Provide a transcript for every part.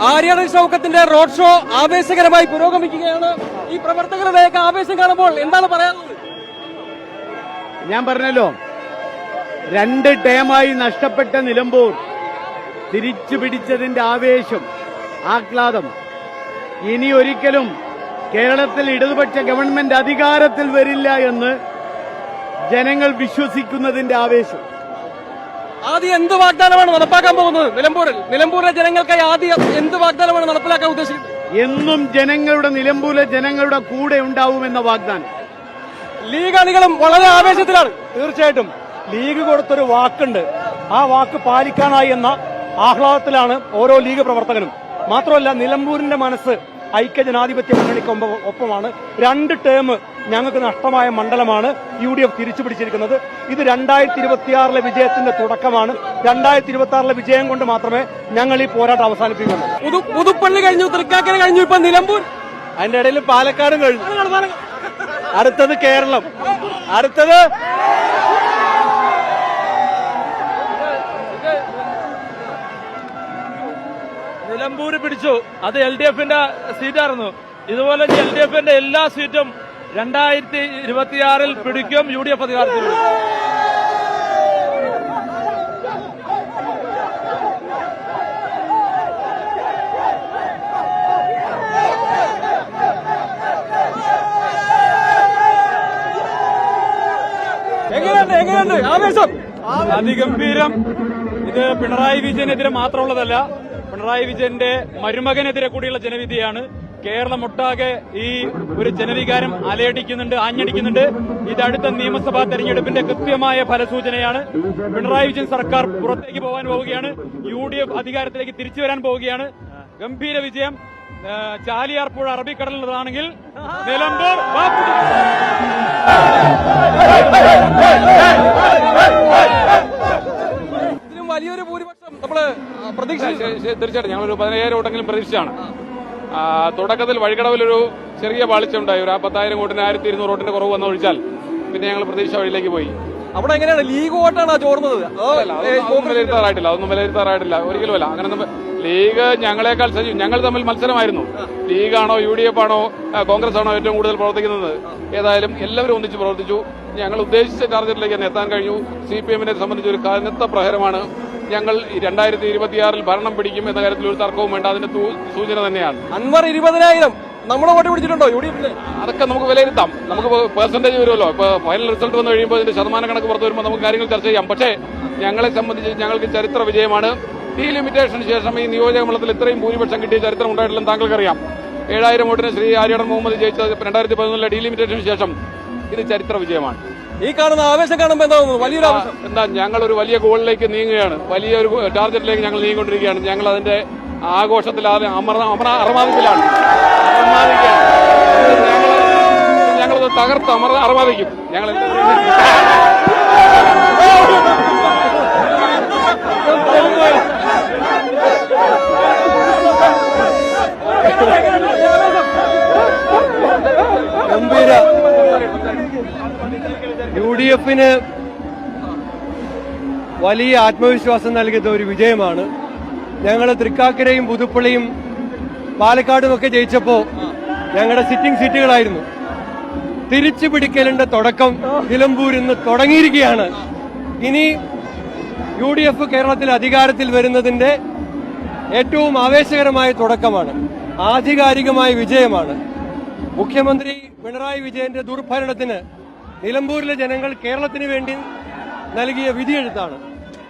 Aryadan ഷൗക്കത്തിന്റെ road show ആവേശകരമായി പുരോഗമിക്കുകയാണ്. ഈ പ്രവർത്തകരുടെയൊക്കെ ആവേശം കാണുമ്പോൾ എന്താണ് പറയാനുള്ളത്? ഞാൻ പറഞ്ഞല്ലോ, 2 ടേമായി നഷ്ടപ്പെട്ട നിലമ്പൂർ തിരിച്ചു പിടിച്ചതിന്റെ ആവേശം, ആഹ്ലാദം. ഇനി ഒരിക്കലും കേരളത്തിൽ ഇടതുപക്ഷ ഗവൺമെന്റ് അധികാരത്തിൽ വരില്ല എന്ന് ജനങ്ങൾ വിശ്വസിക്കുന്നതിന്റെ ആവേശം. ആദ്യം എന്ത് വാഗ്ദാനമാണ് നടപ്പാക്കാൻ പോകുന്നത്? നിലമ്പൂരിലെ ജനങ്ങൾക്കായി ആദ്യം എന്ത് വാഗ്ദാനമാണ് നടപ്പിലാക്കാൻ ഉദ്ദേശിക്കുന്നത്? എന്നും നിലമ്പൂരിലെ ജനങ്ങളുടെ കൂടെ ഉണ്ടാവുമെന്ന വാഗ്ദാനം. ലീഗ് അണികളും വളരെ ആവേശത്തിലാണ്. തീർച്ചയായിട്ടും ലീഗ് കൊടുത്തൊരു വാക്കുണ്ട്, ആ വാക്ക് പാലിക്കാനായി എന്ന ആഹ്ലാദത്തിലാണ് ഓരോ ലീഗ് പ്രവർത്തകനും. മാത്രമല്ല, നിലമ്പൂരിന്റെ മനസ്സ് ഐക്യജനാധിപത്യ മുന്നണിക്ക് ഒപ്പമാണ്. 2 ടേം ഞങ്ങൾക്ക് നഷ്ടമായ മണ്ഡലമാണ് UDF തിരിച്ചു പിടിച്ചിരിക്കുന്നത്. ഇത് 2026 വിജയത്തിന്റെ തുടക്കമാണ്. 2026 വിജയം കൊണ്ട് മാത്രമേ ഞങ്ങൾ ഈ പോരാട്ടം അവസാനിപ്പിക്കുള്ളൂ. പുതുപ്പള്ളി കഴിഞ്ഞു, തൃക്കാക്കര കഴിഞ്ഞു, ഇപ്പൊ നിലമ്പൂർ, അതിന്റെ ഇടയിൽ പാലക്കാടും കഴിഞ്ഞു. അടുത്തത് കേരളം, അടുത്തത് നിലമ്പൂര് പിടിച്ചു. അത് LDFന്റെ സീറ്റായിരുന്നു. ഇതുപോലെ LDFന്റെ എല്ലാ സീറ്റും 2026 പിടിക്കും. UDF അധികാരത്തിൽ വരും. എങ്ങനെയുണ്ട് ആവേശം? അതിഗംഭീരം. ഇത് പിണറായി വിജയനെതിരെ മാത്രമുള്ളതല്ല, പിണറായി വിജയന്റെ മരുമകനെതിരെ കൂടിയുള്ള ജനവിധിയാണ്. കേരളം ഒട്ടാകെ ഈ ഒരു ജനവികാരം അലയടിക്കുന്നുണ്ട്, ആഞ്ഞടിക്കുന്നുണ്ട്. ഇത് അടുത്ത നിയമസഭാ തെരഞ്ഞെടുപ്പിന്റെ കൃത്യമായ ഫലസൂചനയാണ്. പിണറായി വിജയൻ സർക്കാർ പുറത്തേക്ക് പോകാൻ പോവുകയാണ്. UDF അധികാരത്തിലേക്ക് തിരിച്ചു വരാൻ പോവുകയാണ്. ഗംഭീര വിജയം. ചാലിയാർ പുഴ അറബിക്കടലിലുള്ളതാണെങ്കിൽ നിലമ്പൂർ ഇതിലും വലിയൊരു ഭൂരിപക്ഷം നമ്മള് തീർച്ചയായിട്ടും ഞങ്ങളൊരു 15,000 വോട്ടെങ്കിലും പ്രതീക്ഷിച്ചാണ്. തുടക്കത്തിൽ വഴിക്കടവിലൊരു ചെറിയ പാളിച്ച ഉണ്ടായി. ഒരു 10,000 വോട്ടിന് 1,200 വോട്ടിന്റെ കുറവ് വന്ന ഒഴിച്ചാൽ പിന്നെ ഞങ്ങൾ പ്രതീക്ഷ വഴിയിലേക്ക് പോയി. അവിടെ എങ്ങനെയാണ് ലീഗ് വോട്ടാണ് ചോർന്നത്? അതൊന്നും വിലയിരുത്താറായിട്ടില്ല, ഒരിക്കലുമല്ല. അങ്ങനെ ലീഗ് ഞങ്ങളെക്കാൾ ഞങ്ങൾ തമ്മിൽ മത്സരമായിരുന്നു. ലീഗാണോ UDF ആണോ കോൺഗ്രസ് ആണോ ഏറ്റവും കൂടുതൽ പ്രവർത്തിക്കുന്നത്? ഏതായാലും എല്ലാവരും ഒന്നിച്ച് പ്രവർത്തിച്ചു. ഞങ്ങൾ ഉദ്ദേശിച്ച ടാർഗറ്റിലേക്ക് തന്നെ എത്താൻ കഴിഞ്ഞു. CPM-നെ സംബന്ധിച്ച് ഒരു കനത്ത പ്രഹരമാണ്. ഞങ്ങൾ 2026 ഭരണം പിടിക്കും എന്ന കാര്യത്തിൽ ഒരു തർക്കവും വേണ്ട. അതിന്റെ സൂചന തന്നെയാണ്. അൻവർ 20,000 നമ്മളെ വോട്ട് പിടിച്ചിട്ടുണ്ടോ UDF-ന്? അതൊക്കെ നമുക്ക് വിലയിരുത്താം. നമുക്ക് പെർസെന്റേജ് വരുമല്ലോ. ഇപ്പൊ ഫൈനൽ റിസൾട്ട് വന്നു കഴിയുമ്പോൾ അതിന്റെ ശതമാന കണക്ക് പുറത്തു വരുമ്പോൾ നമുക്ക് കാര്യങ്ങൾ ചർച്ച ചെയ്യാം. പക്ഷേ ഞങ്ങളെ സംബന്ധിച്ച് ഞങ്ങൾക്ക് ചരിത്ര വിജയമാണ്. ഡീലിമിറ്റേഷന് ശേഷം ഈ നിയോജക മണ്ഡലത്തിൽ ഇത്രയും ഭൂരിപക്ഷം കിട്ടിയ ചരിത്രം ഉണ്ടായിട്ടില്ലെന്ന് താങ്കൾക്കറിയാം. 7,000 വോട്ടിന് ശ്രീ ആര്യാടൻ മുഹമ്മദ് ജയിച്ചത് 2011 ഡീലിമിറ്റേഷന് ശേഷം ഇത് ചരിത്ര വിജയമാണ്. ഈ കാണുന്ന ആവേശം കാണുമ്പോൾ എന്താ തോന്നുന്നു? വലിയൊരു ആവേശം. എന്താ, ഞങ്ങൾ ഒരു വലിയ ഗോളിലേക്ക് നീങ്ങുകയാണ്, വലിയൊരു ടാർഗറ്റിലേക്ക് ഞങ്ങൾ നീങ്ങിക്കൊണ്ടിരിക്കുകയാണ്. ഞങ്ങൾ അതിന്റെ ആഘോഷത്തിൽ അർമാദിക്കലാണ്. ഞങ്ങളത് തകർത്ത് അർമാദിക്കും. ഞങ്ങൾ ഗംഭീര UDF-ന് വലിയ ആത്മവിശ്വാസം നൽകുന്ന ഒരു വിജയമാണ്. ഞങ്ങൾ തൃക്കാക്കരയും പുതുപ്പള്ളിയും പാലക്കാടും ഒക്കെ ജയിച്ചപ്പോൾ ഞങ്ങളുടെ സിറ്റിംഗ് സീറ്റുകളായിരുന്നു. തിരിച്ചു പിടിക്കലിന്റെ തുടക്കം നിലമ്പൂരിൽ നിന്ന് തുടങ്ങിയിരിക്കുകയാണ്. ഇനി UDF കേരളത്തിൽ അധികാരത്തിൽ വരുന്നതിന്റെ ഏറ്റവും ആവേശകരമായ തുടക്കമാണ്, ആധികാരികമായ വിജയമാണ്. മുഖ്യമന്ത്രി പിണറായി വിജയന്റെ ദുർഭരണത്തിന് നിലമ്പൂരിലെ ജനങ്ങൾ കേരളത്തിന് വേണ്ടി നൽകിയ വിധിയെഴുത്താണ്.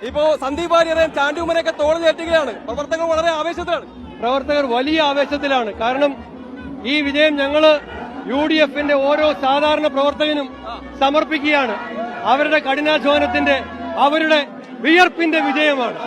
ഇപ്പോ സന്ദീപ് വാര്യരെയും ചാണ്ടിയുമ്മനെയൊക്കെ തോള് ചേർത്തുകയാണ്. പ്രവർത്തകർ വളരെ ആവേശത്തിലാണ്. പ്രവർത്തകർ വലിയ ആവേശത്തിലാണ്. കാരണം ഈ വിജയം ഞങ്ങള് UDF-ന്റെ ഓരോ സാധാരണ പ്രവർത്തകനും സമർപ്പിക്കുകയാണ്. അവരുടെ കഠിനാധ്വാനത്തിന്റെ, അവരുടെ വിയർപ്പിന്റെ വിജയമാണ്.